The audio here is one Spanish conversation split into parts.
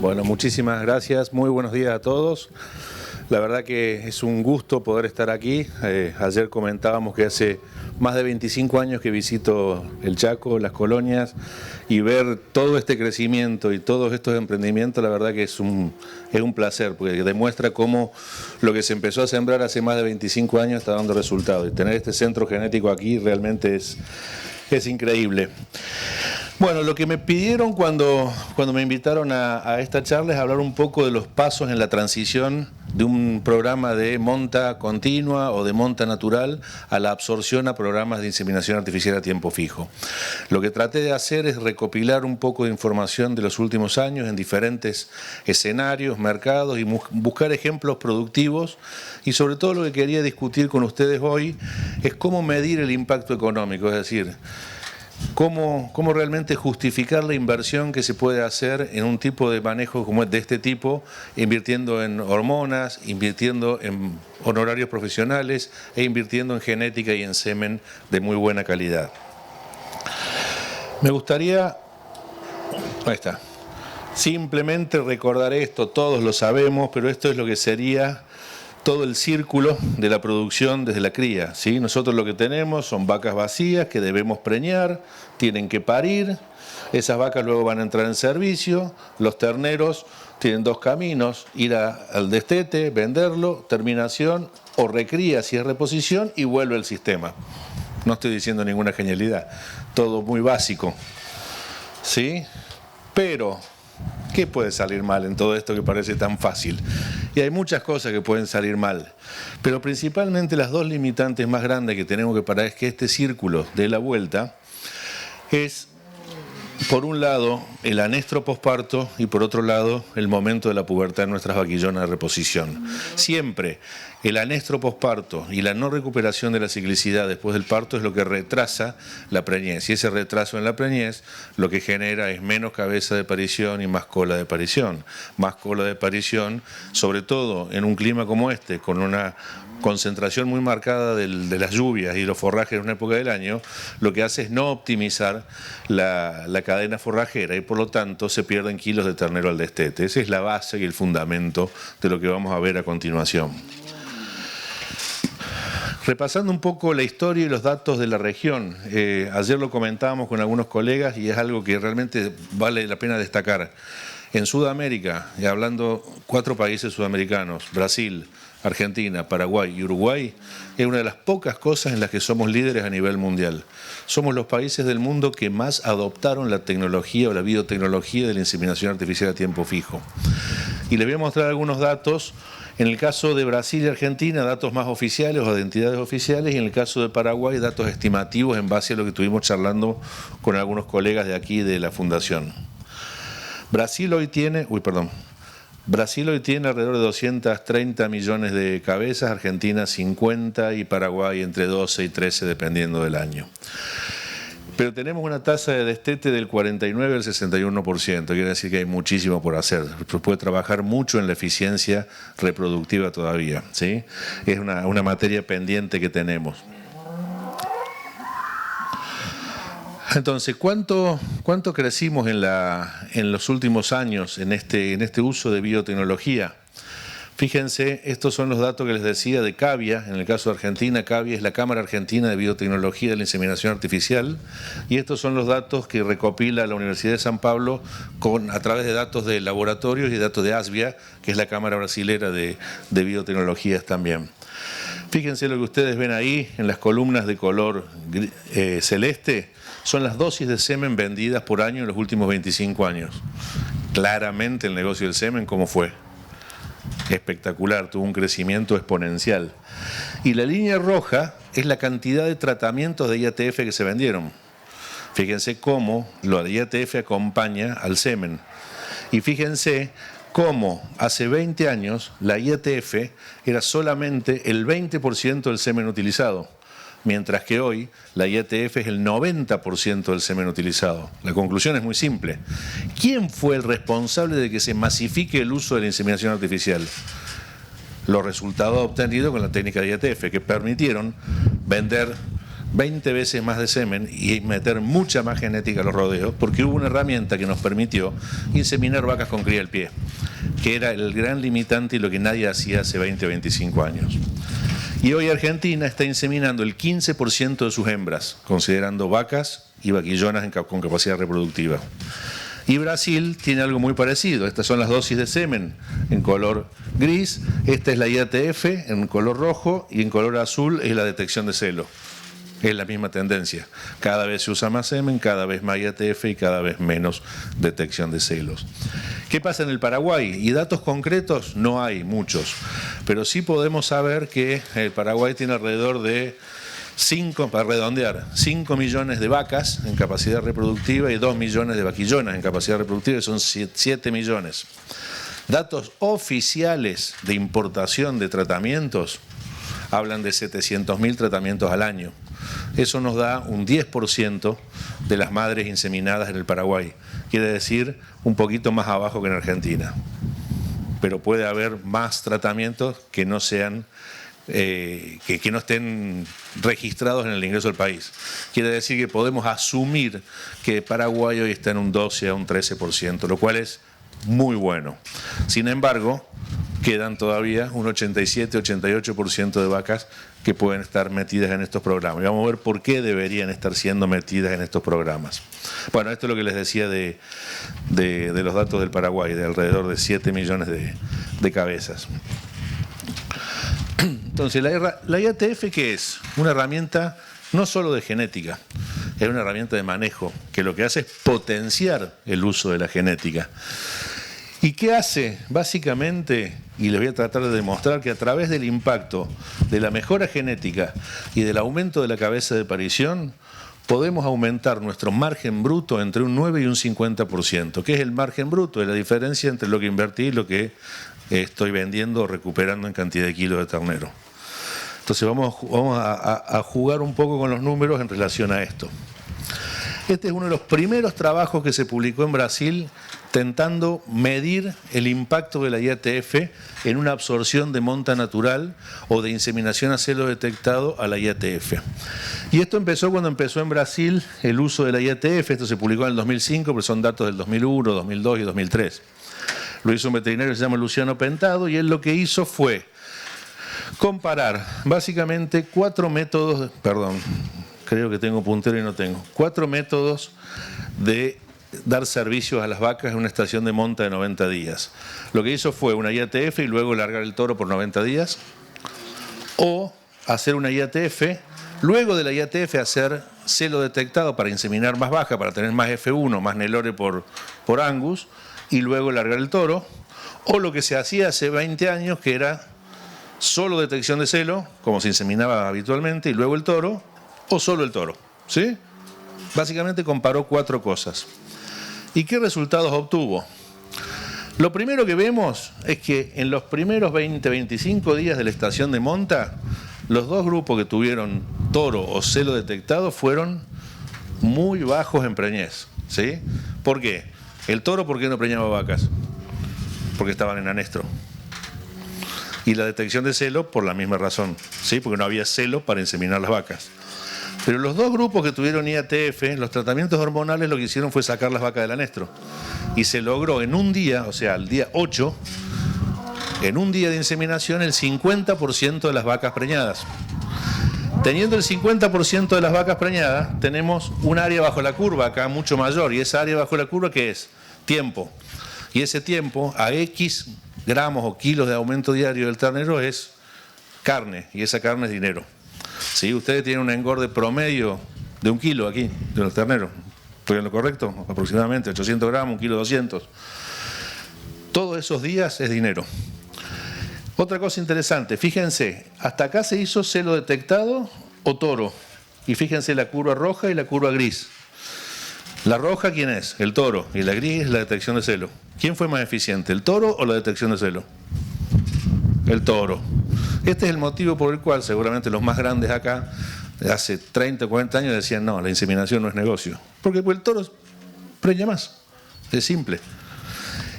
Bueno, muchísimas gracias. Muy buenos días a todos. La verdad que es un gusto poder estar aquí. Ayer comentábamos que hace más de 25 años que visito el Chaco, las colonias, y ver todo este crecimiento y todos estos emprendimientos, la verdad que es un placer, porque demuestra cómo lo que se empezó a sembrar hace más de 25 años está dando resultados. Y tener este centro genético aquí realmente es increíble. Bueno, lo que me pidieron cuando me invitaron a esta charla es hablar un poco de los pasos en la transición de un programa de monta continua o de monta natural a la absorción a programas de inseminación artificial a tiempo fijo. Lo que traté de hacer es recopilar un poco de información de los últimos años en diferentes escenarios, mercados y buscar ejemplos productivos, y sobre todo lo que quería discutir con ustedes hoy es cómo medir el impacto económico, es decir, ¿Cómo realmente justificar la inversión que se puede hacer en un tipo de manejo como de este tipo, invirtiendo en hormonas, invirtiendo en honorarios profesionales e invirtiendo en genética y en semen de muy buena calidad? Me gustaría, ahí está, simplemente recordar esto, todos lo sabemos, pero esto es lo que sería todo el círculo de la producción desde la cría, ¿sí? Nosotros lo que tenemos son vacas vacías que debemos preñar, tienen que parir, esas vacas luego van a entrar en servicio, los terneros tienen dos caminos, ir al destete, venderlo, terminación o recría si es reposición y vuelve al sistema. No estoy diciendo ninguna genialidad, todo muy básico, ¿sí? Pero ¿qué puede salir mal en todo esto que parece tan fácil? Y hay muchas cosas que pueden salir mal, pero principalmente las dos limitantes más grandes que tenemos que parar es que este círculo de la vuelta es, por un lado, el anestro posparto y por otro lado, el momento de la pubertad en nuestras vaquillonas de reposición. Siempre el anestro posparto y la no recuperación de la ciclicidad después del parto es lo que retrasa la preñez. Y ese retraso en la preñez lo que genera es menos cabeza de parición y más cola de parición. Más cola de parición, sobre todo en un clima como este, con una concentración muy marcada de las lluvias y los forrajes en una época del año, lo que hace es no optimizar la cadena forrajera y por lo tanto se pierden kilos de ternero al destete. Esa es la base y el fundamento de lo que vamos a ver a continuación. Repasando un poco la historia y los datos de la región, ayer lo comentábamos con algunos colegas y es algo que realmente vale la pena destacar. En Sudamérica, y hablando 4 países sudamericanos, Brasil, Argentina, Paraguay y Uruguay, es una de las pocas cosas en las que somos líderes a nivel mundial. Somos los países del mundo que más adoptaron la tecnología o la biotecnología de la inseminación artificial a tiempo fijo. Y les voy a mostrar algunos datos. En el caso de Brasil y Argentina, datos más oficiales o de entidades oficiales, y en el caso de Paraguay, datos estimativos en base a lo que estuvimos charlando con algunos colegas de aquí de la Fundación. Brasil hoy tiene alrededor de 230 millones de cabezas, Argentina 50 y Paraguay entre 12 y 13 dependiendo del año. Pero tenemos una tasa de destete del 49 al 61%, quiere decir que hay muchísimo por hacer. Se puede trabajar mucho en la eficiencia reproductiva todavía, ¿sí? Es una materia pendiente que tenemos. Entonces, ¿cuánto crecimos en los últimos años en este uso de biotecnología? Fíjense, estos son los datos que les decía de CAVIA. En el caso de Argentina, CAVIA es la Cámara Argentina de Biotecnología de la Inseminación Artificial, y estos son los datos que recopila la Universidad de San Pablo a través de datos de laboratorios y datos de ASBIA, que es la Cámara Brasilera de Biotecnologías también. Fíjense lo que ustedes ven ahí en las columnas de color celeste, son las dosis de semen vendidas por año en los últimos 25 años. Claramente el negocio del semen, ¿cómo fue? Espectacular, tuvo un crecimiento exponencial. Y la línea roja es la cantidad de tratamientos de IATF que se vendieron. Fíjense cómo lo de IATF acompaña al semen. Y fíjense cómo hace 20 años la IATF era solamente el 20% del semen utilizado, mientras que hoy la IATF es el 90% del semen utilizado. La conclusión es muy simple. ¿Quién fue el responsable de que se masifique el uso de la inseminación artificial? Los resultados obtenidos con la técnica de IATF, que permitieron vender 20 veces más de semen y meter mucha más genética a los rodeos, porque hubo una herramienta que nos permitió inseminar vacas con cría al pie, que era el gran limitante y lo que nadie hacía hace 20 o 25 años. Y hoy Argentina está inseminando el 15% de sus hembras, considerando vacas y vaquillonas con capacidad reproductiva. Y Brasil tiene algo muy parecido. Estas son las dosis de semen en color gris, esta es la IATF en color rojo y en color azul es la detección de celo. Es la misma tendencia. Cada vez se usa más semen, cada vez más IATF y cada vez menos detección de celos. ¿Qué pasa en el Paraguay? Y datos concretos no hay muchos, pero sí podemos saber que el Paraguay tiene alrededor de para redondear, 5 millones de vacas en capacidad reproductiva y 2 millones de vaquillonas en capacidad reproductiva, que son 7 millones. Datos oficiales de importación de tratamientos hablan de 700.000 tratamientos al año. Eso nos da un 10% de las madres inseminadas en el Paraguay. Quiere decir un poquito más abajo que en Argentina. Pero puede haber más tratamientos que no sean que no estén registrados en el ingreso del país. Quiere decir que podemos asumir que Paraguay hoy está en un 12 a un 13%, lo cual es muy bueno. Sin embargo, quedan todavía un 87-88% de vacas que pueden estar metidas en estos programas. Y vamos a ver por qué deberían estar siendo metidas en estos programas. Bueno, esto es lo que les decía de los datos del Paraguay, de alrededor de 7 millones de cabezas. Entonces, la IATF, ¿qué es? Una herramienta no solo de genética, es una herramienta de manejo, que lo que hace es potenciar el uso de la genética. ¿Y qué hace? Básicamente, y les voy a tratar de demostrar que a través del impacto de la mejora genética y del aumento de la cabeza de parición, podemos aumentar nuestro margen bruto entre un 9 y un 50%. ¿Qué es el margen bruto? Es la diferencia entre lo que invertí y lo que estoy vendiendo o recuperando en cantidad de kilos de ternero. Entonces vamos a jugar un poco con los números en relación a esto. Este es uno de los primeros trabajos que se publicó en Brasil tentando medir el impacto de la IATF en una absorción de monta natural o de inseminación a celo detectado a la IATF. Y esto empezó cuando empezó en Brasil el uso de la IATF. Esto se publicó en el 2005, pero son datos del 2001, 2002 y 2003. Lo hizo un veterinario que se llama Luciano Pentado y él lo que hizo fue comparar básicamente 4 métodos, creo que tengo puntero y no tengo, 4 métodos de dar servicios a las vacas en una estación de monta de 90 días. Lo que hizo fue una IATF y luego largar el toro por 90 días, o hacer una IATF, luego de la IATF hacer celo detectado para inseminar más vaca, para tener más F1, más Nelore por Angus, y luego largar el toro, o lo que se hacía hace 20 años, que era solo detección de celo, como se inseminaba habitualmente, y luego el toro, o solo el toro, ¿sí? Básicamente comparó 4 cosas. ¿Y qué resultados obtuvo? Lo primero que vemos es que en los primeros 20-25 días de la estación de monta, los 2 grupos que tuvieron toro o celo detectado fueron muy bajos en preñez, ¿sí? ¿Por qué? El toro, ¿por qué no preñaba vacas? Porque estaban en anestro. Y la detección de celo por la misma razón, ¿sí? Porque no había celo para inseminar las vacas. Pero los 2 grupos que tuvieron IATF, los tratamientos hormonales lo que hicieron fue sacar las vacas del anestro. Y se logró en un día, o sea, el día 8, en un día de inseminación, el 50% de las vacas preñadas. Teniendo el 50% de las vacas preñadas, tenemos un área bajo la curva acá mucho mayor. ¿Y esa área bajo la curva qué es? Tiempo. Y ese tiempo, a X gramos o kilos de aumento diario del ternero, es carne. Y esa carne es dinero. ¿Sí? Ustedes tienen un engorde promedio de 1 kilo aquí, de los terneros. ¿Estoy en lo correcto? Aproximadamente 800 gramos, 1 kilo 200. Todos esos días es dinero. Otra cosa interesante, fíjense, hasta acá se hizo celo detectado o toro. Y fíjense la curva roja y la curva gris. La roja, ¿quién es? El toro. Y la gris es la detección de celo. ¿Quién fue más eficiente, el toro o la detección de celo? El toro. Este es el motivo por el cual seguramente los más grandes acá, de hace 30 o 40 años, decían no, la inseminación no es negocio. Porque el toro preña más. Es simple.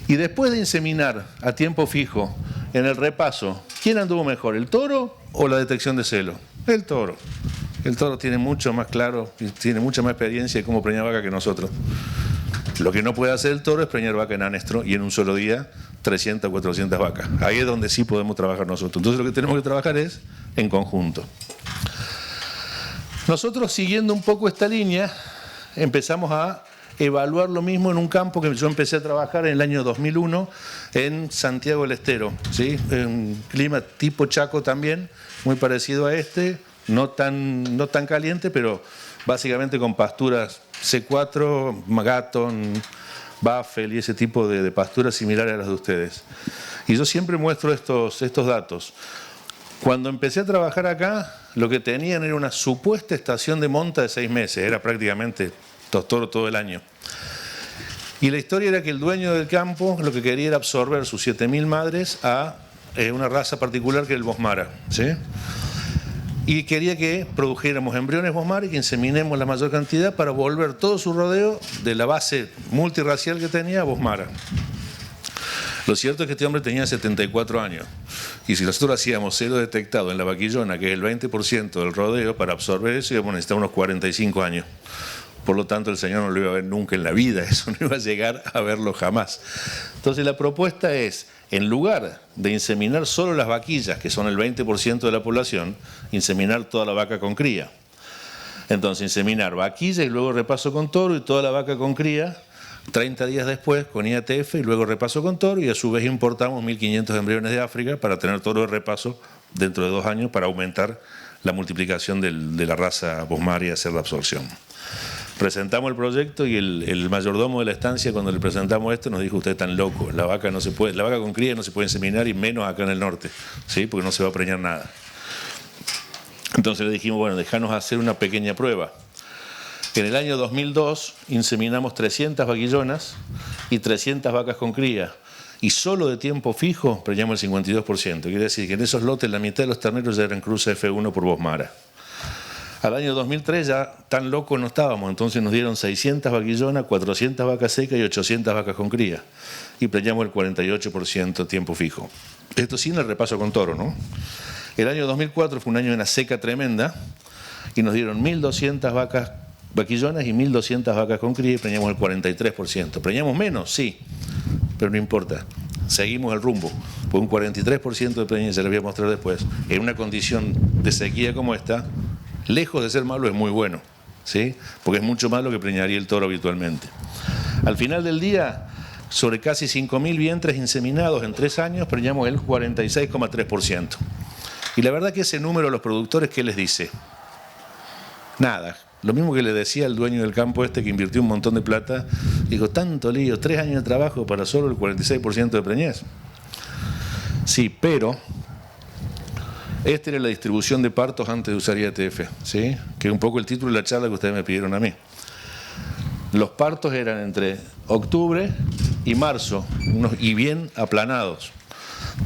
Y después de inseminar a tiempo fijo, en el repaso, ¿quién anduvo mejor, el toro o la detección de celo? El toro. El toro tiene mucho más claro, tiene mucha más experiencia de cómo preñar vaca que nosotros. Lo que no puede hacer el toro es preñar vaca en anestro y en un solo día 300 o 400 vacas. Ahí es donde sí podemos trabajar nosotros. Entonces lo que tenemos que trabajar es en conjunto. Nosotros, siguiendo un poco esta línea, empezamos a evaluar lo mismo en un campo que yo empecé a trabajar en el año 2001 en Santiago del Estero, ¿sí? Un clima tipo Chaco también, muy parecido a este, no tan caliente, pero básicamente con pasturas C4, Magatón, Buffel y ese tipo de pasturas similares a las de ustedes. Y yo siempre muestro estos datos. Cuando empecé a trabajar acá, lo que tenían era una supuesta estación de monta de 6 meses, era prácticamente todo el año. Y la historia era que el dueño del campo lo que quería era absorber sus 7.000 madres a una raza particular que es el Bosmara, ¿sí? Y quería que produjéramos embriones Bosmara y que inseminemos la mayor cantidad para volver todo su rodeo de la base multirracial que tenía a Bosmara. Lo cierto es que este hombre tenía 74 años y si nosotros hacíamos cero detectado en la vaquillona, que es el 20% del rodeo, para absorber eso íbamos a necesitar unos 45 años. Por lo tanto, el señor no lo iba a ver nunca en la vida, eso no iba a llegar a verlo jamás. Entonces la propuesta es, en lugar de inseminar solo las vaquillas, que son el 20% de la población, inseminar toda la vaca con cría. Entonces inseminar vaquilla y luego repaso con toro y toda la vaca con cría, 30 días después con IATF y luego repaso con toro y a su vez importamos 1.500 embriones de África para tener toro de repaso dentro de 2 años para aumentar la multiplicación de la raza Bosmara y hacer la absorción. Presentamos el proyecto y el mayordomo de la estancia, cuando le presentamos esto, nos dijo: usted es tan loco, la vaca con cría no se puede inseminar y menos acá en el norte, ¿sí? Porque no se va a preñar nada. Entonces le dijimos, bueno, déjanos hacer una pequeña prueba. En el año 2002 inseminamos 300 vaquillonas y 300 vacas con cría. Y solo de tiempo fijo preñamos el 52%. Quiere decir que en esos lotes la mitad de los terneros ya eran cruce F1 por Bosmara. Al año 2003 ya tan locos no estábamos, entonces nos dieron 600 vaquillonas, 400 vacas secas y 800 vacas con cría. Y preñamos el 48% tiempo fijo. Esto sin el repaso con toro, ¿no? El año 2004 fue un año de una seca tremenda y nos dieron 1.200 vaquillonas y 1.200 vacas con cría y preñamos el 43%. ¿Preñamos menos? Sí, pero no importa. Seguimos el rumbo. Por un 43% de preñez, ya les voy a mostrar después, en una condición de sequía como esta, lejos de ser malo, es muy bueno, ¿sí? Porque es mucho más lo que preñaría el toro habitualmente. Al final del día, sobre casi 5.000 vientres inseminados en 3 años, preñamos el 46,3%. Y la verdad que ese número a los productores, ¿qué les dice? Nada. Lo mismo que le decía al dueño del campo este que invirtió un montón de plata, dijo, tanto lío, 3 años de trabajo para solo el 46% de preñez. Sí, pero esta era la distribución de partos antes de usar IATF, ¿sí? Que es un poco el título de la charla que ustedes me pidieron a mí. Los partos eran entre octubre y marzo, y bien aplanados.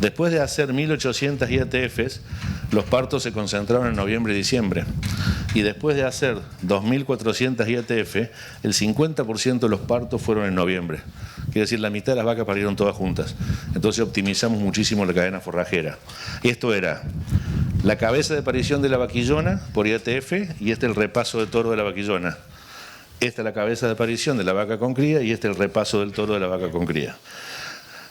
Después de hacer 1.800 IATFs, los partos se concentraron en noviembre y diciembre. Y después de hacer 2.400 IATF, el 50% de los partos fueron en noviembre. Quiere decir, la mitad de las vacas parieron todas juntas. Entonces optimizamos muchísimo la cadena forrajera. Esto era la cabeza de parición de la vaquillona por IATF y este el repaso de toro de la vaquillona. Esta es la cabeza de parición de la vaca con cría y este el repaso del toro de la vaca con cría.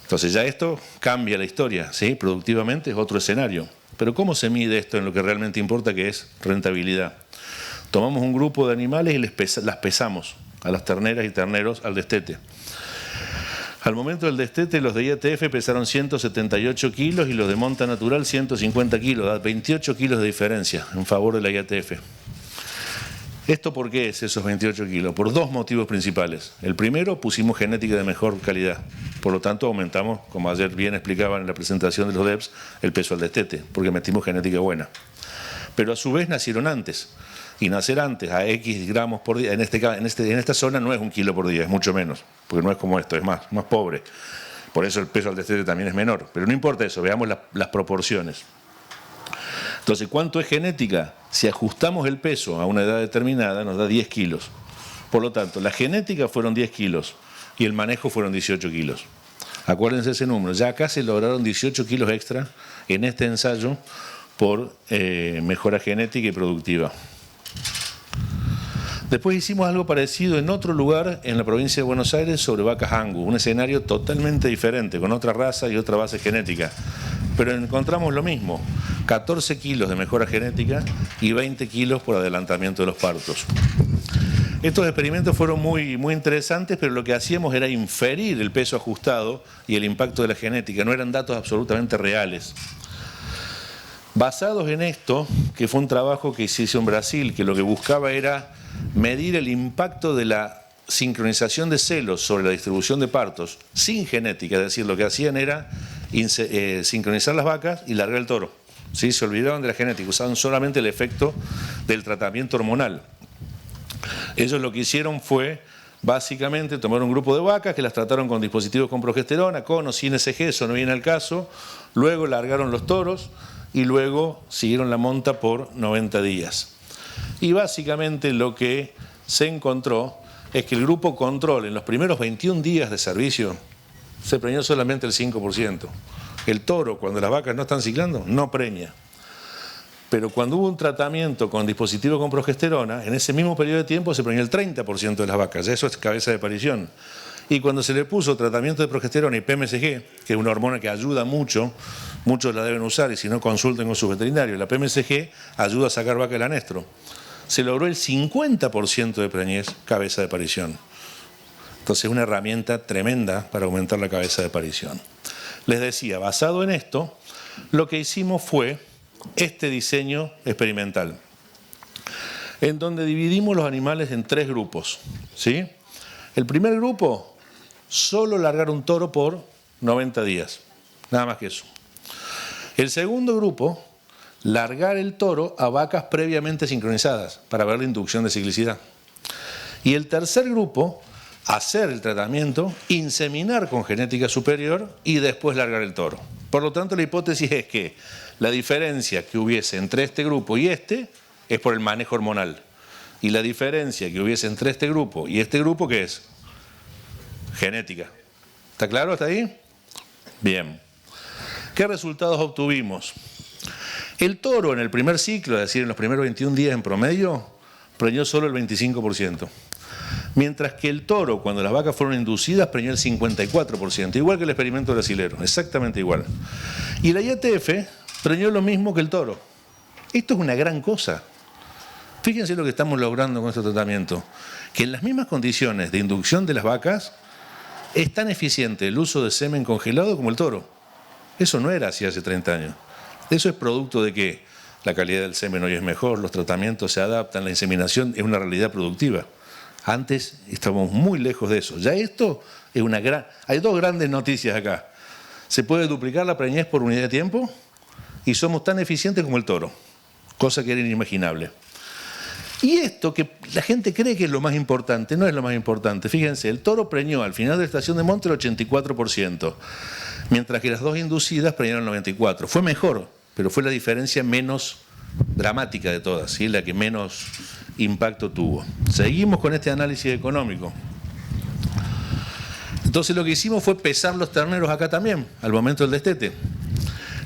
Entonces ya esto cambia la historia, ¿sí? Productivamente es otro escenario. Pero ¿cómo se mide esto en lo que realmente importa, que es rentabilidad? Tomamos un grupo de animales y las pesamos a las terneras y terneros al destete. Al momento del destete, los de IATF pesaron 178 kilos y los de monta natural 150 kilos, da 28 kilos de diferencia en favor de la IATF. ¿Esto por qué es esos 28 kilos? Por 2 motivos principales. El primero, pusimos genética de mejor calidad. Por lo tanto, aumentamos, como ayer bien explicaban en la presentación de los DEPS, el peso al destete, porque metimos genética buena. Pero a su vez nacieron antes. Y nacer antes a X gramos por día, en esta zona no es 1 kilo por día, es mucho menos, porque no es como esto, es más pobre. Por eso el peso al destete también es menor. Pero no importa eso, veamos las proporciones. Entonces, ¿cuánto es genética? Si ajustamos el peso a una edad determinada, nos da 10 kilos. Por lo tanto, la genética fueron 10 kilos y el manejo fueron 18 kilos. Acuérdense ese número. Ya acá se lograron 18 kilos extra en este ensayo por mejora genética y productiva. Después hicimos algo parecido en otro lugar en la provincia de Buenos Aires sobre vacas Angus, un escenario totalmente diferente, con otra raza y otra base genética. Pero encontramos lo mismo, 14 kilos de mejora genética y 20 kilos por adelantamiento de los partos. Estos experimentos fueron muy interesantes, pero lo que hacíamos era inferir el peso ajustado y el impacto de la genética, no eran datos absolutamente reales. Basados en esto, que fue un trabajo que se hizo en Brasil, que lo que buscaba era medir el impacto de la sincronización de celos sobre la distribución de partos sin genética, es decir, lo que hacían era sincronizar las vacas y largar el toro. ¿Sí? Se olvidaban de la genética, usaban solamente el efecto del tratamiento hormonal. Ellos lo que hicieron fue, básicamente, tomar un grupo de vacas que las trataron con dispositivos con progesterona, con o sin SG, eso no viene al caso, luego largaron los toros y luego siguieron la monta por 90 días. Y básicamente lo que se encontró es que el grupo control en los primeros 21 días de servicio se preñó solamente el 5%. El toro, cuando las vacas no están ciclando, no preña. Pero cuando hubo un tratamiento con dispositivo con progesterona, en ese mismo periodo de tiempo se preñó el 30% de las vacas. Eso es cabeza de parición. Y cuando se le puso tratamiento de progesterona y PMSG, que es una hormona que ayuda mucho, muchos la deben usar y si no consulten con su veterinario, la PMSG ayuda a sacar vaca del anestro. Se logró el 50% de preñez cabeza de parición. Entonces es una herramienta tremenda para aumentar la cabeza de parición. Les decía, basado en esto, lo que hicimos fue este diseño experimental, en donde dividimos los animales en 3 grupos. ¿Sí? El primer grupo, solo largar un toro por 90 días, nada más que eso. El segundo grupo, largar el toro a vacas previamente sincronizadas para ver la inducción de ciclicidad. Y el tercer grupo, hacer el tratamiento, inseminar con genética superior y después largar el toro. Por lo tanto, la hipótesis es que la diferencia que hubiese entre este grupo y este es por el manejo hormonal. Y la diferencia que hubiese entre este grupo y este grupo, ¿qué es? Genética. ¿Está claro hasta ahí? Bien. ¿Qué resultados obtuvimos? El toro en el primer ciclo, es decir, en los primeros 21 días en promedio, preñó solo el 25%. Mientras que el toro, cuando las vacas fueron inducidas, preñó el 54%, igual que el experimento brasilero, exactamente igual. Y la IATF preñó lo mismo que el toro. Esto es una gran cosa. Fíjense lo que estamos logrando con este tratamiento, que en las mismas condiciones de inducción de las vacas es tan eficiente el uso de semen congelado como el toro. Eso no era así hace 30 años. Eso es producto de que la calidad del semen hoy es mejor, los tratamientos se adaptan, la inseminación es una realidad productiva. Antes estábamos muy lejos de eso. Ya esto es una gran... Hay 2 grandes noticias acá. Se puede duplicar la preñez por unidad de tiempo y somos tan eficientes como el toro, cosa que era inimaginable. Y esto que la gente cree que es lo más importante, no es lo más importante. Fíjense, el toro preñó al final de la estación de monte el 84%, mientras que las 2 inducidas preñaron el 94%. Fue mejor, pero fue la diferencia menos dramática de todas, ¿sí? La que menos impacto tuvo. Seguimos con este análisis económico. Entonces lo que hicimos fue pesar los terneros acá también, al momento del destete.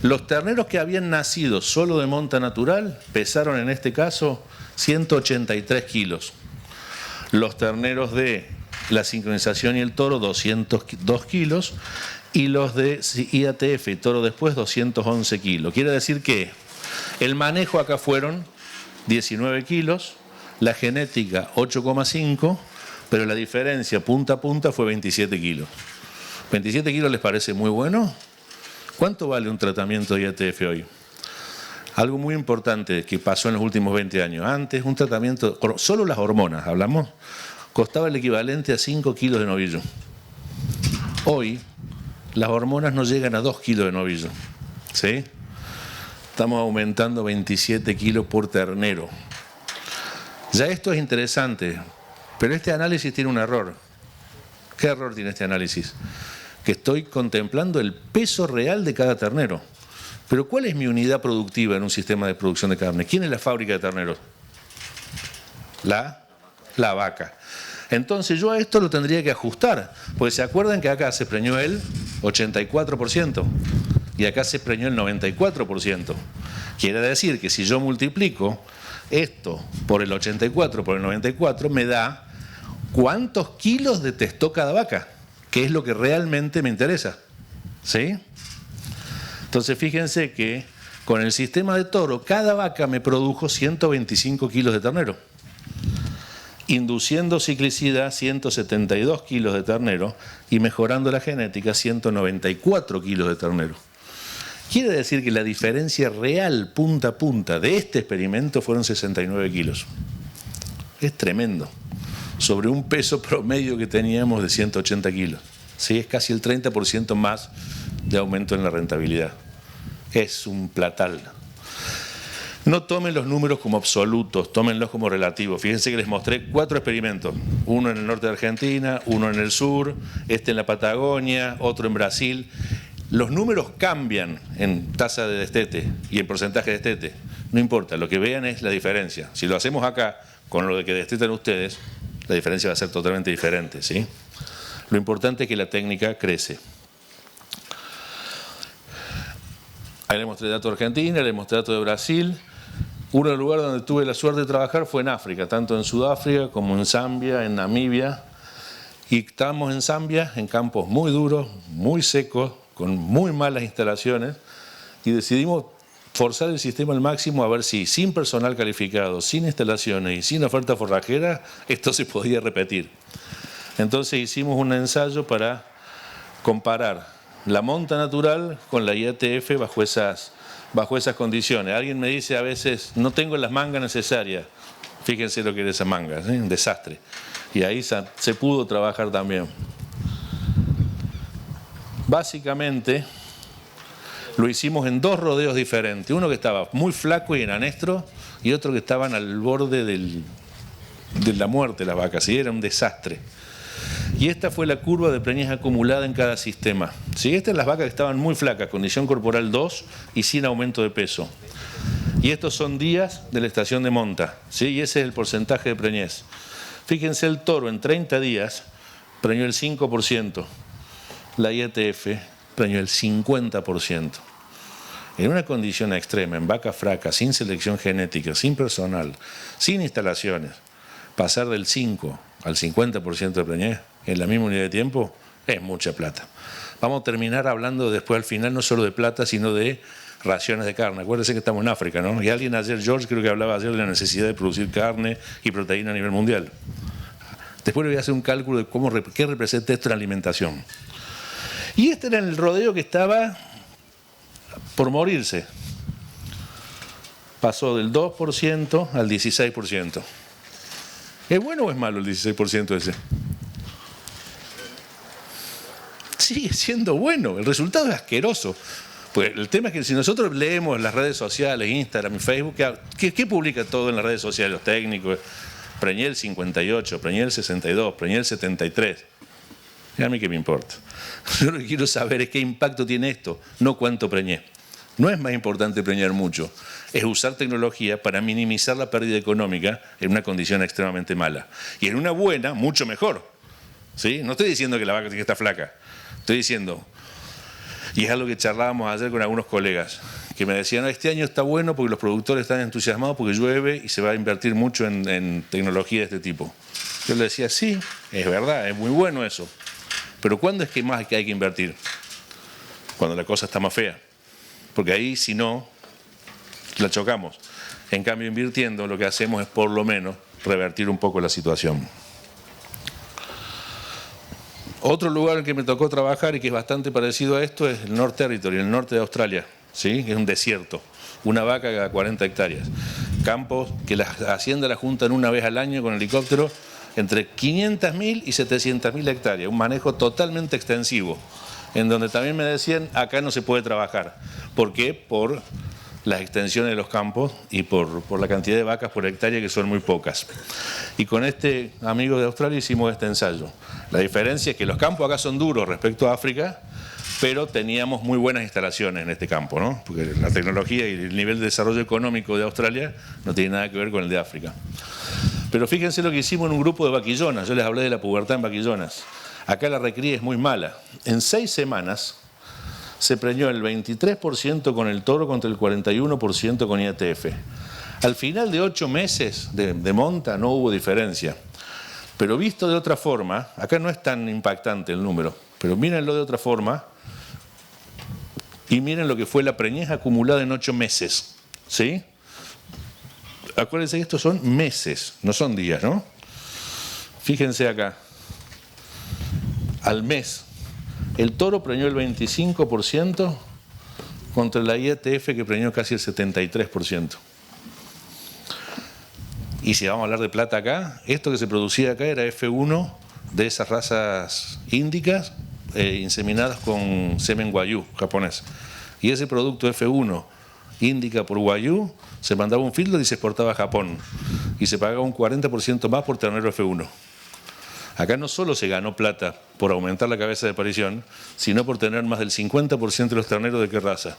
Los terneros que habían nacido solo de monta natural pesaron en este caso 183 kilos. Los terneros de la sincronización y el toro 202 kilos y los de IATF y toro después 211 kilos. Quiere decir que el manejo acá fueron 19 kilos, la genética 8,5, pero la diferencia punta a punta fue 27 kilos. ¿27 kilos les parece muy bueno? ¿Cuánto vale un tratamiento de IATF hoy? Algo muy importante que pasó en los últimos 20 años. Antes, un tratamiento, solo las hormonas, hablamos, costaba el equivalente a 5 kilos de novillo. Hoy, las hormonas no llegan a 2 kilos de novillo. ¿Sí? Estamos aumentando 27 kilos por ternero. Ya esto es interesante, pero este análisis tiene un error. ¿Qué error tiene este análisis? Que estoy contemplando el peso real de cada ternero. Pero ¿cuál es mi unidad productiva en un sistema de producción de carne? ¿Quién es la fábrica de terneros? La vaca. Entonces yo a esto lo tendría que ajustar, porque se acuerdan que acá se preñó el 84% y acá se preñó el 94%. Quiere decir que si yo multiplico Esto por el 84, por el 94, me da cuántos kilos detestó cada vaca, que es lo que realmente me interesa. ¿Sí? Entonces fíjense que con el sistema de toro, cada vaca me produjo 125 kilos de ternero. Induciendo ciclicidad, 172 kilos de ternero, y mejorando la genética, 194 kilos de ternero. Quiere decir que la diferencia real, punta a punta, de este experimento fueron 69 kilos. Es tremendo. Sobre un peso promedio que teníamos de 180 kilos. ¿Sí? Es casi el 30% más de aumento en la rentabilidad. Es un platal. No tomen los números como absolutos, tómenlos como relativos. Fíjense que les mostré 4 experimentos. Uno en el norte de Argentina, uno en el sur, este en la Patagonia, otro en Brasil. Los números cambian en tasa de destete y en porcentaje de destete. No importa, lo que vean es la diferencia. Si lo hacemos acá con lo de que destetan ustedes, la diferencia va a ser totalmente diferente, ¿sí? Lo importante es que la técnica crece. Ahí les mostré datos de Argentina, les mostré datos de Brasil. Uno de los lugares donde tuve la suerte de trabajar fue en África, tanto en Sudáfrica como en Zambia, en Namibia. Y estábamos en Zambia, en campos muy duros, muy secos, con muy malas instalaciones, y decidimos forzar el sistema al máximo a ver si sin personal calificado, sin instalaciones y sin oferta forrajera, esto se podía repetir. Entonces hicimos un ensayo para comparar la monta natural con la IATF bajo esas condiciones. Alguien me dice a veces, no tengo las mangas necesarias. Fíjense lo que era esa manga, ¿sí? Un desastre. Y ahí se pudo trabajar también. Básicamente lo hicimos en 2 rodeos diferentes. Uno que estaba muy flaco y enanestro y otro que estaban al borde de la muerte las vacas. ¿Sí? Era un desastre. Y esta fue la curva de preñez acumulada en cada sistema. ¿Sí? Estas las vacas que estaban muy flacas, condición corporal 2 y sin aumento de peso. Y estos son días de la estación de monta. ¿Sí? Y ese es el porcentaje de preñez. Fíjense, el toro en 30 días preñó el 5%. La IATF preñó el 50%. En una condición extrema, en vaca fraca, sin selección genética, sin personal, sin instalaciones, pasar del 5 al 50% de preñez en la misma unidad de tiempo es mucha plata. Vamos a terminar hablando después al final no solo de plata, sino de raciones de carne. Acuérdense que estamos en África, ¿no? Y alguien ayer, George, creo que hablaba ayer de la necesidad de producir carne y proteína a nivel mundial. Después le voy a hacer un cálculo de qué representa esto en la alimentación. Y este era el rodeo que estaba por morirse. Pasó del 2% al 16%. ¿Es bueno o es malo el 16% ese? Sigue siendo bueno, el resultado es asqueroso. Pues el tema es que si nosotros leemos en las redes sociales, Instagram y Facebook, ¿qué publica todo en las redes sociales? Los técnicos, preñé el 58, preñé el 62, preñé el 73. Y a mí qué me importa. Yo lo que quiero saber es qué impacto tiene esto, no cuánto preñé. No es más importante preñar mucho, es usar tecnología para minimizar la pérdida económica en una condición extremadamente mala. Y en una buena, mucho mejor. ¿Sí? No estoy diciendo que la vaca tiene que estar flaca, estoy diciendo, y es algo que charlábamos ayer con algunos colegas, que me decían, este año está bueno porque los productores están entusiasmados porque llueve y se va a invertir mucho en tecnología de este tipo. Yo le decía, sí, es verdad, es muy bueno eso, pero ¿cuándo es que más hay que invertir? Cuando la cosa está más fea. Porque ahí, si no, la chocamos. En cambio, invirtiendo, lo que hacemos es, por lo menos, revertir un poco la situación. Otro lugar en el que me tocó trabajar y que es bastante parecido a esto es el North Territory, el norte de Australia. ¿Sí? Es un desierto. Una vaca cada 40 hectáreas. Campos que las haciendas las juntan una vez al año con helicóptero entre 500.000 y 700.000 hectáreas. Un manejo totalmente extensivo. En donde también me decían, acá no se puede trabajar. ¿Por qué? Por las extensiones de los campos y por la cantidad de vacas por hectárea, que son muy pocas. Y con este amigo de Australia hicimos este ensayo. La diferencia es que los campos acá son duros respecto a África, pero teníamos muy buenas instalaciones en este campo, ¿no? Porque la tecnología y el nivel de desarrollo económico de Australia no tiene nada que ver con el de África. Pero fíjense lo que hicimos en un grupo de vaquillonas. Yo les hablé de la pubertad en vaquillonas. Acá la recría es muy mala. En 6 semanas se preñó el 23% con el toro contra el 41% con IATF. Al final de 8 meses de monta no hubo diferencia. Pero visto de otra forma, acá no es tan impactante el número, pero mírenlo de otra forma y miren lo que fue la preñez acumulada en 8 meses. ¿Sí? Acuérdense que estos son meses, no son días, ¿no? Fíjense acá. Al mes, el toro preñó el 25% contra la IATF que preñó casi el 73%. Y si vamos a hablar de plata acá, esto que se producía acá era F1 de esas razas índicas inseminadas con semen Wagyu japonés. Y ese producto F1 índica por Wagyu se mandaba un filtro y se exportaba a Japón. Y se pagaba un 40% más por ternero F1. Acá no solo se ganó plata por aumentar la cabeza de parición, sino por tener más del 50% de los terneros de qué raza,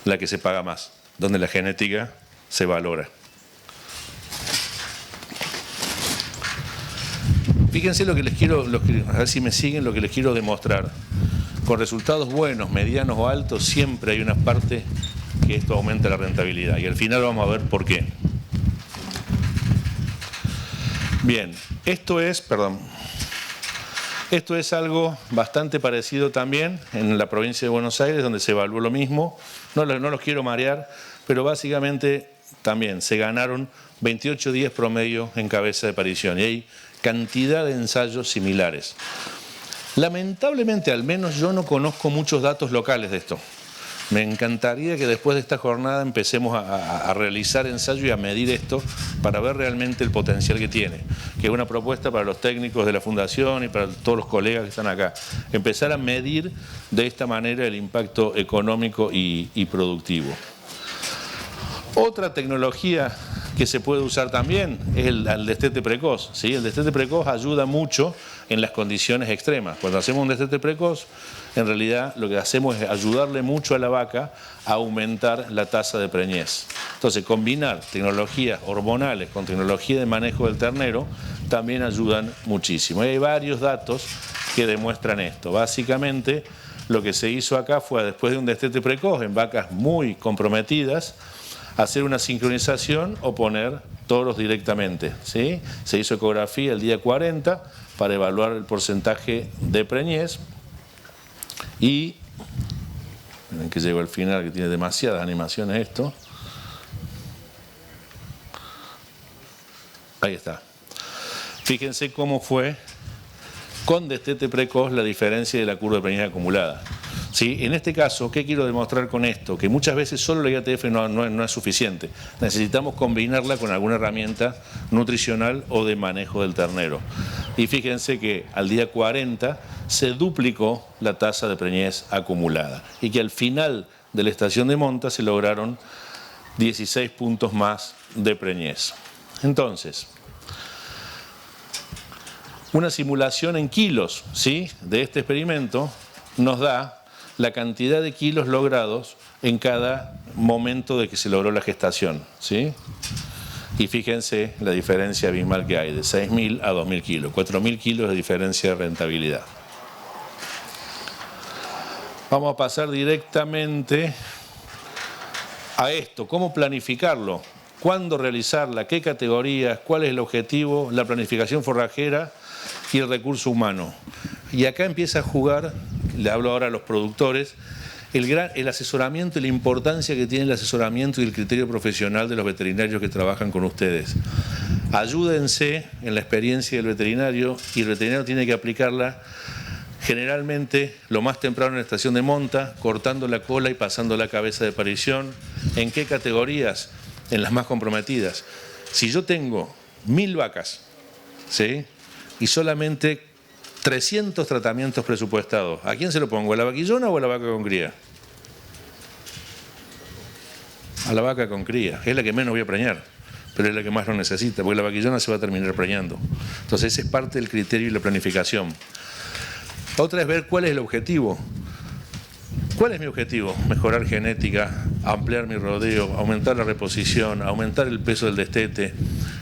la que se paga más, donde la genética se valora. Fíjense lo que les quiero, a ver si me siguen lo que les quiero demostrar. Con resultados buenos, medianos o altos, siempre hay una parte que esto aumenta la rentabilidad. Y al final vamos a ver por qué. Bien, esto es algo bastante parecido también en la provincia de Buenos Aires, donde se evaluó lo mismo. No los quiero marear, pero básicamente también se ganaron 28 días promedio en cabeza de parición. Y hay cantidad de ensayos similares. Lamentablemente, al menos yo no conozco muchos datos locales de esto. Me encantaría que después de esta jornada empecemos a realizar ensayos y a medir esto para ver realmente el potencial que tiene, que es una propuesta para los técnicos de la Fundación y para todos los colegas que están acá. Empezar a medir de esta manera el impacto económico y productivo. Otra tecnología que se puede usar también es el destete precoz. ¿Sí? El destete precoz ayuda mucho en las condiciones extremas. Cuando hacemos un destete precoz, en realidad lo que hacemos es ayudarle mucho a la vaca a aumentar la tasa de preñez. Entonces, combinar tecnologías hormonales con tecnología de manejo del ternero también ayudan muchísimo. Y hay varios datos que demuestran esto. Básicamente, lo que se hizo acá fue, después de un destete precoz en vacas muy comprometidas, hacer una sincronización o poner toros directamente. ¿Sí? Se hizo ecografía el día 40 para evaluar el porcentaje de preñez y, miren que llegó al final, que tiene demasiadas animaciones esto. Ahí está. Fíjense cómo fue con destete precoz la diferencia de la curva de preñez acumulada. ¿Sí? En este caso, ¿qué quiero demostrar con esto? Que muchas veces solo la IATF no es suficiente. Necesitamos combinarla con alguna herramienta nutricional o de manejo del ternero. Y fíjense que al día 40 se duplicó la tasa de preñez acumulada y que al final de la estación de monta se lograron 16 puntos más de preñez. Entonces, una simulación en kilos, ¿sí?, de este experimento nos da la cantidad de kilos logrados en cada momento de que se logró la gestación, ¿sí? Y fíjense la diferencia abismal que hay, de 6.000 a 2.000 kilos, 4.000 kilos de diferencia de rentabilidad. Vamos a pasar directamente a esto, cómo planificarlo, cuándo realizarla, qué categorías, cuál es el objetivo, la planificación forrajera y el recurso humano. Y acá empieza a jugar, le hablo ahora a los productores, el asesoramiento y la importancia que tiene el asesoramiento y el criterio profesional de los veterinarios que trabajan con ustedes. Ayúdense en la experiencia del veterinario y el veterinario tiene que aplicarla generalmente lo más temprano en la estación de monta, cortando la cola y pasando la cabeza de parición. ¿En qué categorías? En las más comprometidas. Si yo tengo 1.000 vacas, ¿sí?, y solamente 300 tratamientos presupuestados, ¿a quién se lo pongo? ¿A la vaquillona o a la vaca con cría? A la vaca con cría, es la que menos voy a preñar, pero es la que más lo necesita, porque la vaquillona se va a terminar preñando. Entonces ese es parte del criterio y la planificación. Otra es ver cuál es el objetivo. ¿Cuál es mi objetivo? Mejorar genética, ampliar mi rodeo, aumentar la reposición, aumentar el peso del destete,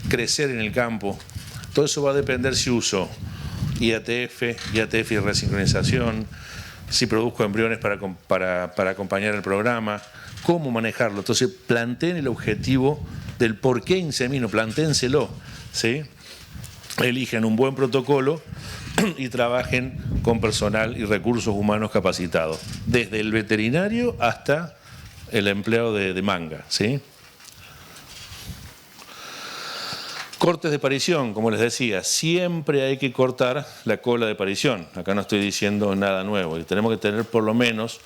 crecer en el campo. Todo eso va a depender si uso IATF y resincronización, si produzco embriones para acompañar el programa, cómo manejarlo. Entonces planteen el objetivo del por qué insemino, planténselo, ¿sí? Elijan un buen protocolo y trabajen con personal y recursos humanos capacitados, desde el veterinario hasta el empleado de manga, ¿sí? Cortes de parición, como les decía, siempre hay que cortar la cola de parición. Acá no estoy diciendo nada nuevo. Tenemos que tener por lo menos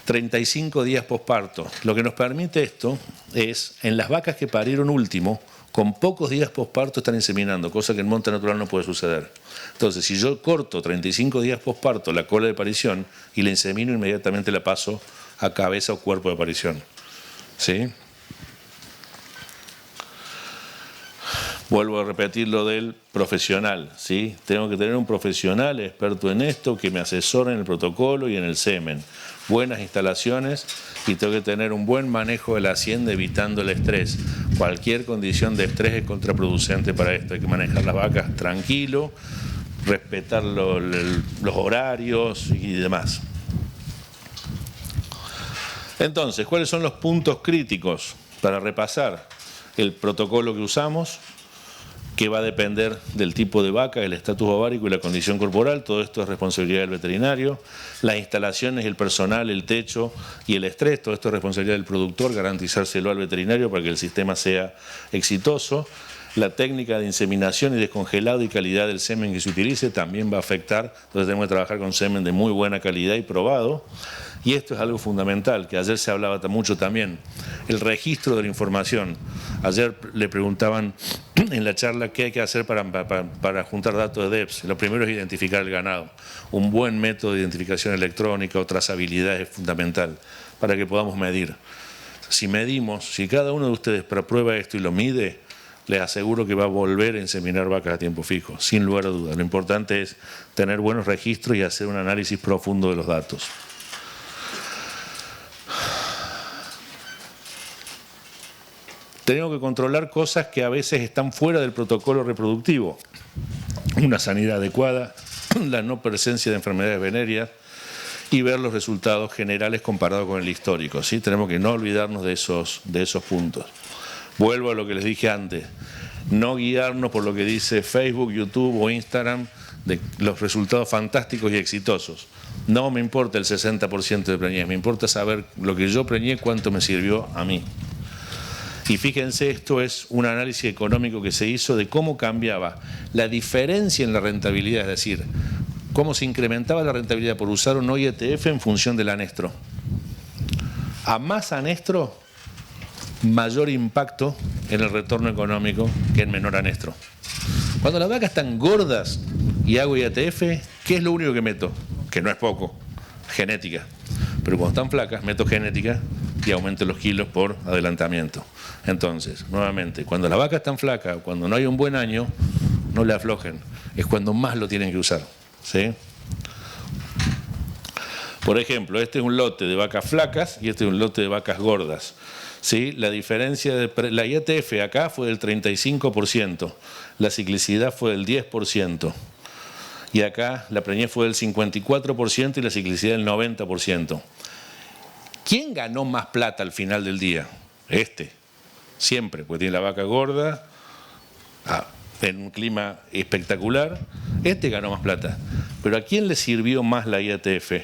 35 días posparto. Lo que nos permite esto es, en las vacas que parieron último, con pocos días posparto están inseminando, cosa que en monte natural no puede suceder. Entonces, si yo corto 35 días posparto la cola de parición y la insemino, inmediatamente la paso a cabeza o cuerpo de parición, ¿sí? Vuelvo a repetir lo del profesional, ¿sí? Tengo que tener un profesional experto en esto que me asesore en el protocolo y en el semen. Buenas instalaciones y tengo que tener un buen manejo de la hacienda evitando el estrés. Cualquier condición de estrés es contraproducente para esto. Hay que manejar las vacas tranquilo, respetar los horarios y demás. Entonces, ¿cuáles son los puntos críticos para repasar el protocolo que usamos? Que va a depender del tipo de vaca, el estatus ovárico y la condición corporal. Todo esto es responsabilidad del veterinario. Las instalaciones, el personal, el techo y el estrés, todo esto es responsabilidad del productor, garantizárselo al veterinario para que el sistema sea exitoso. La técnica de inseminación y descongelado y calidad del semen que se utilice también va a afectar. Entonces tenemos que trabajar con semen de muy buena calidad y probado. Y esto es algo fundamental, que ayer se hablaba mucho también, el registro de la información. Ayer le preguntaban en la charla qué hay que hacer para juntar datos de DEPS. Lo primero es identificar el ganado. Un buen método de identificación electrónica o trazabilidad es fundamental para que podamos medir. Si medimos, si cada uno de ustedes prueba esto y lo mide, les aseguro que va a volver a inseminar vacas a tiempo fijo, sin lugar a dudas. Lo importante es tener buenos registros y hacer un análisis profundo de los datos. Tenemos que controlar cosas que a veces están fuera del protocolo reproductivo. Una sanidad adecuada, la no presencia de enfermedades venéreas y ver los resultados generales comparados con el histórico, ¿sí? Tenemos que no olvidarnos de esos puntos. Vuelvo a lo que les dije antes, no guiarnos por lo que dice Facebook, YouTube o Instagram de los resultados fantásticos y exitosos. No me importa el 60% de preñez, me importa saber lo que yo preñé, cuánto me sirvió a mí. Y fíjense, esto es un análisis económico que se hizo de cómo cambiaba la diferencia en la rentabilidad, es decir, cómo se incrementaba la rentabilidad por usar un IETF en función del anestro. A más anestro, mayor impacto en el retorno económico que en menor anestro. Cuando las vacas están gordas y hago IETF, ¿qué es lo único que meto? Que no es poco, genética. Pero cuando están flacas, meto genética y aumento los kilos por adelantamiento. Entonces, nuevamente, cuando la vaca está flaca, cuando no hay un buen año, no le aflojen. Es cuando más lo tienen que usar, ¿sí? Por ejemplo, este es un lote de vacas flacas y este es un lote de vacas gordas, ¿sí? La diferencia de la IETF acá fue del 35%, la ciclicidad fue del 10%. Y acá la preñez fue del 54% y la ciclicidad del 90%. ¿Quién ganó más plata al final del día? Siempre, porque tiene la vaca gorda, en un clima espectacular. Ganó más plata. Pero ¿a quién le sirvió más la IETF?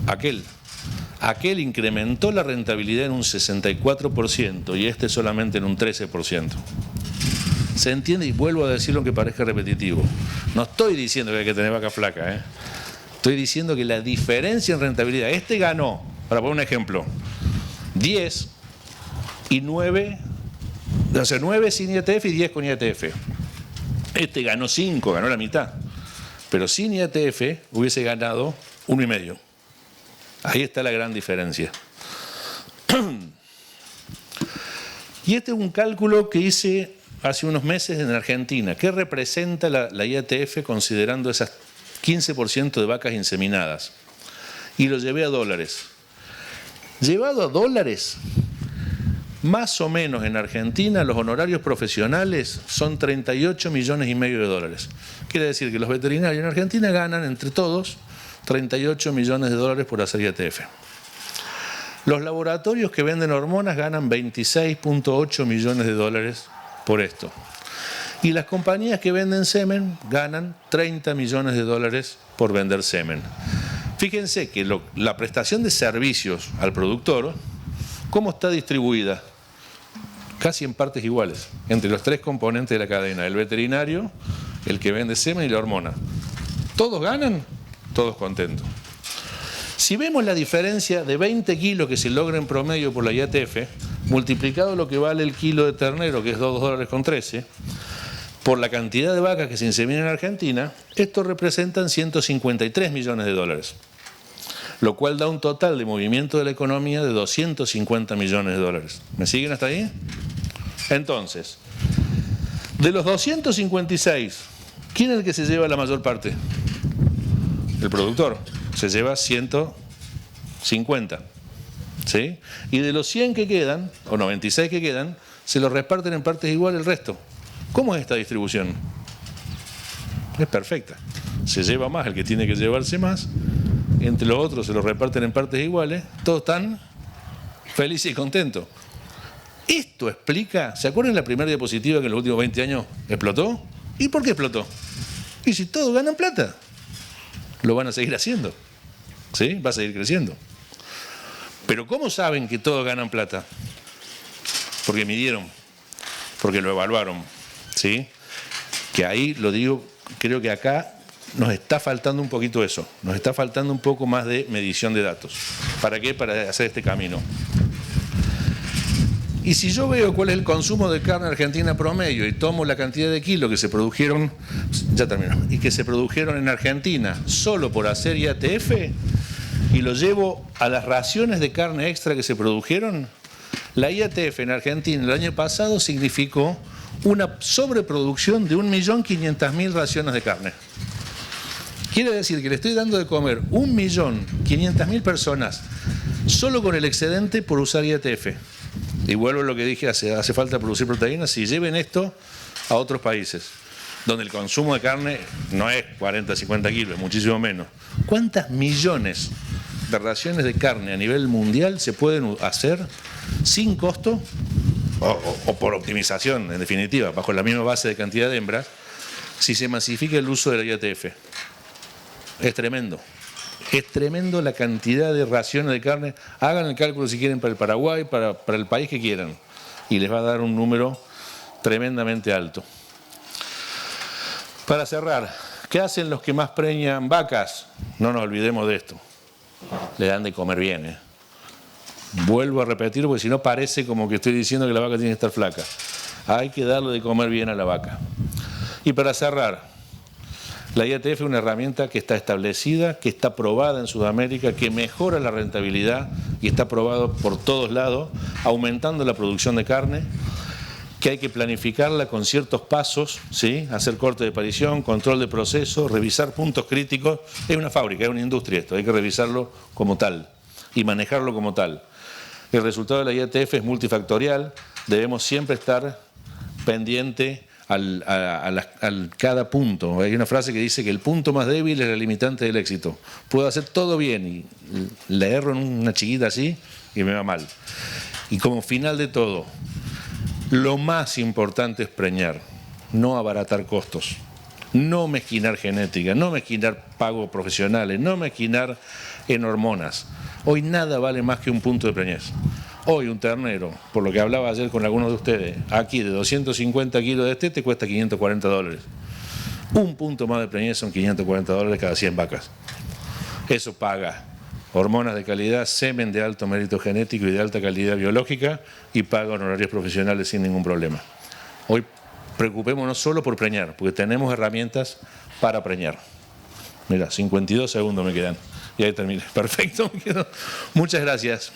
Aquel incrementó la rentabilidad en un 64% y solamente en un 13%. ¿Se entiende? Y vuelvo a decir lo que parezca repetitivo. No estoy diciendo que hay que tener vaca flaca, Estoy diciendo que la diferencia en rentabilidad, ganó, para poner un ejemplo, 10 y 9, o sea, 9 sin IETF y 10 con IETF. Ganó 5, ganó la mitad. Pero sin IETF hubiese ganado 1,5. Ahí está la gran diferencia. Y este es un cálculo que hice hace unos meses en Argentina. ¿Qué representa la IETF considerando esas 15% de vacas inseminadas? Y lo llevé a dólares. Llevado a dólares, más o menos en Argentina los honorarios profesionales son 38,5 millones de dólares. Quiere decir que los veterinarios en Argentina ganan entre todos 38 millones de dólares por hacer IETF. Los laboratorios que venden hormonas ganan 26,8 millones de dólares por esto. Y las compañías que venden semen ganan 30 millones de dólares por vender semen. Fíjense que la prestación de servicios al productor, ¿cómo está distribuida? Casi en partes iguales, entre los tres componentes de la cadena, el veterinario, el que vende semen y la hormona. ¿Todos ganan? Todos contentos. Si vemos la diferencia de 20 kilos que se logra en promedio por la IATF, multiplicado lo que vale el kilo de ternero, que es $2,13, por la cantidad de vacas que se inseminan en Argentina, esto representan 153 millones de dólares, lo cual da un total de movimiento de la economía de 250 millones de dólares. ¿Me siguen hasta ahí? Entonces, de los 256, ¿quién es el que se lleva la mayor parte? El productor. Se lleva 150. ¿Sí? Y de los 100 que quedan, o 96 que quedan, se los reparten en partes iguales el resto. ¿Cómo es esta distribución? Es perfecta. Se lleva más el que tiene que llevarse más, entre los otros se los reparten en partes iguales, todos están felices y contentos. Esto explica, ¿se acuerdan la primera diapositiva que en los últimos 20 años explotó? ¿Y por qué explotó? Y si todos ganan plata, lo van a seguir haciendo. ¿Sí? Va a seguir creciendo. Pero ¿cómo saben que todos ganan plata? Porque midieron, porque lo evaluaron. ¿Sí? Que ahí lo digo, creo que acá nos está faltando un poquito eso. Nos está faltando un poco más de medición de datos. ¿Para qué? Para hacer este camino. Y si yo veo cuál es el consumo de carne argentina promedio y tomo la cantidad de kilos que se produjeron, ya terminó, y que se produjeron en Argentina solo por hacer IATF, y lo llevo a las raciones de carne extra que se produjeron, la IATF en Argentina el año pasado significó una sobreproducción de 1.500.000 raciones de carne. Quiere decir que le estoy dando de comer 1.500.000 personas solo con el excedente por usar IATF. Y vuelvo a lo que dije, hace falta producir proteínas, si lleven esto a otros países, donde el consumo de carne no es 40, 50 kilos, es muchísimo menos. ¿Cuántas millones de raciones de carne a nivel mundial se pueden hacer sin costo o por optimización, en definitiva, bajo la misma base de cantidad de hembras, si se masifica el uso de la IATF? Es tremendo. Es tremendo la cantidad de raciones de carne. Hagan el cálculo si quieren para el Paraguay, para el país que quieran. Y les va a dar un número tremendamente alto. Para cerrar, ¿qué hacen los que más preñan vacas? No nos olvidemos de esto. Le dan de comer bien, ¿eh? Vuelvo a repetir porque si no parece como que estoy diciendo que la vaca tiene que estar flaca. Hay que darle de comer bien a la vaca. Y para cerrar, la IATF es una herramienta que está establecida, que está probada en Sudamérica, que mejora la rentabilidad y está probado por todos lados, aumentando la producción de carne, que hay que planificarla con ciertos pasos, ¿sí? Hacer corte de parición, control de proceso, revisar puntos críticos. Es una fábrica, es una industria esto, hay que revisarlo como tal y manejarlo como tal. El resultado de la IATF es multifactorial, debemos siempre estar pendiente al cada punto. Hay una frase que dice que el punto más débil es la limitante del éxito. Puedo hacer todo bien y le erro en una chiquita así y me va mal. Y como final de todo, lo más importante es preñar, no abaratar costos, no mezquinar genética, no mezquinar pagos profesionales, no mezquinar en hormonas. Hoy nada vale más que un punto de preñez. Hoy un ternero, por lo que hablaba ayer con algunos de ustedes, aquí de 250 kilos de te cuesta $540. Un punto más de preñez son $540 cada 100 vacas. Eso paga hormonas de calidad, semen de alto mérito genético y de alta calidad biológica y paga honorarios profesionales sin ningún problema. Hoy preocupémonos solo por preñar, porque tenemos herramientas para preñar. Mira, 52 segundos me quedan y ahí terminé. Perfecto, me quedo. Muchas gracias.